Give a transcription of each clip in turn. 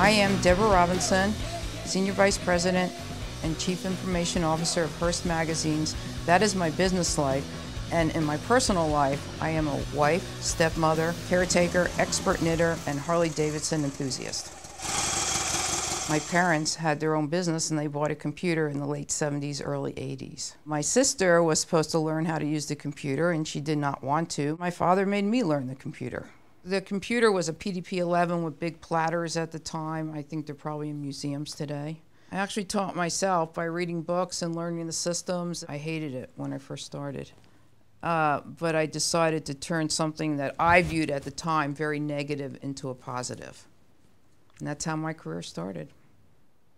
I am Debra Robinson, Senior Vice President and Chief Information Officer of Hearst magazines. That is my business life. And in my personal life, I am a wife, stepmother, caretaker, expert knitter, and Harley-Davidson enthusiast. My parents had their own business and they bought a computer in the late 70s, early 80s. My sister was supposed to learn how to use the computer and she did not want to. My father made me learn the computer. The computer was a PDP-11 with big platters at the time. I think they're probably in museums today. I actually taught myself by reading books and learning the systems. I hated it when I first started. But I decided to turn something that I viewed at the time very negative into a positive. And that's how my career started.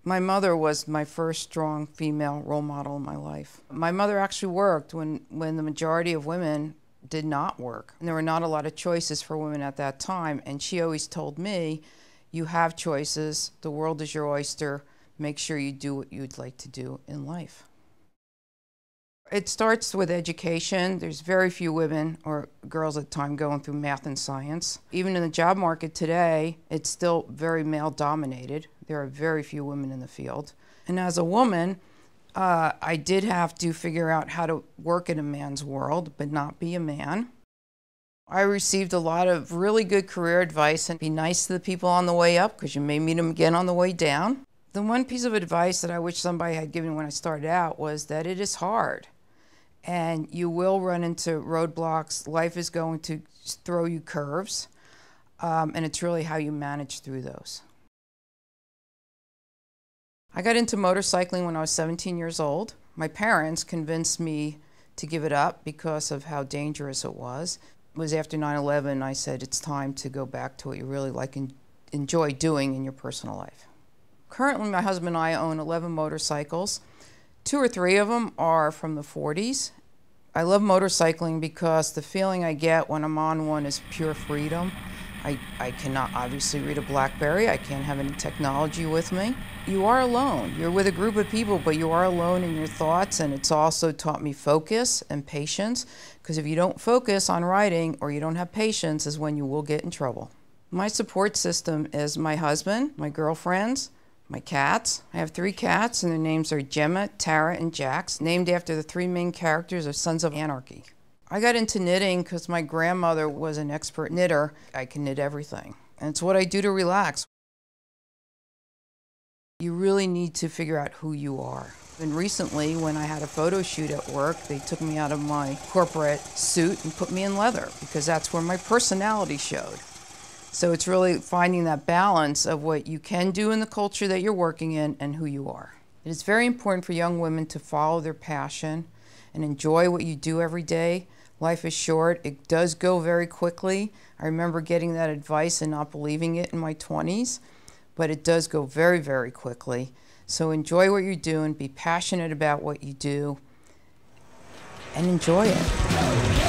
My mother was my first strong female role model in my life. My mother actually worked when the majority of women did not work. And there were not a lot of choices for women at that time. And she always told me, you have choices, the world is your oyster, make sure you do what you'd like to do in life. It starts with education. There's very few women or girls at the time going through math and science. Even in the job market today, it's still very male dominated. There are very few women in the field. And as a woman, I did have to figure out how to work in a man's world, but not be a man. I received a lot of really good career advice, and be nice to the people on the way up because you may meet them again on the way down. The one piece of advice that I wish somebody had given when I started out was that it is hard. And you will run into roadblocks. Life is going to throw you curves. And it's really how you manage through those. I got into motorcycling when I was 17 years old. My parents convinced me to give it up because of how dangerous it was. It was after 9/11, I said it's time to go back to what you really like and enjoy doing in your personal life. Currently, my husband and I own 11 motorcycles. 2 or 3 of them are from the 40s. I love motorcycling because the feeling I get when I'm on one is pure freedom. I cannot obviously read a BlackBerry. I can't have any technology with me. You are alone. You're with a group of people, but you are alone in your thoughts, and it's also taught me focus and patience, because if you don't focus on riding or you don't have patience is when you will get in trouble. My support system is my husband, my girlfriends, my cats. I have 3 cats, and their names are Gemma, Tara, and Jax, named after the 3 main characters of Sons of Anarchy. I got into knitting because my grandmother was an expert knitter. I can knit everything, and it's what I do to relax. You really need to figure out who you are. And recently, when I had a photo shoot at work, they took me out of my corporate suit and put me in leather because that's where my personality showed. So it's really finding that balance of what you can do in the culture that you're working in and who you are. It is very important for young women to follow their passion and enjoy what you do every day. Life is short. It does go very quickly. I remember getting that advice and not believing it in my 20s, but it does go very, very quickly. So enjoy what you're doing, be passionate about what you do, and enjoy it.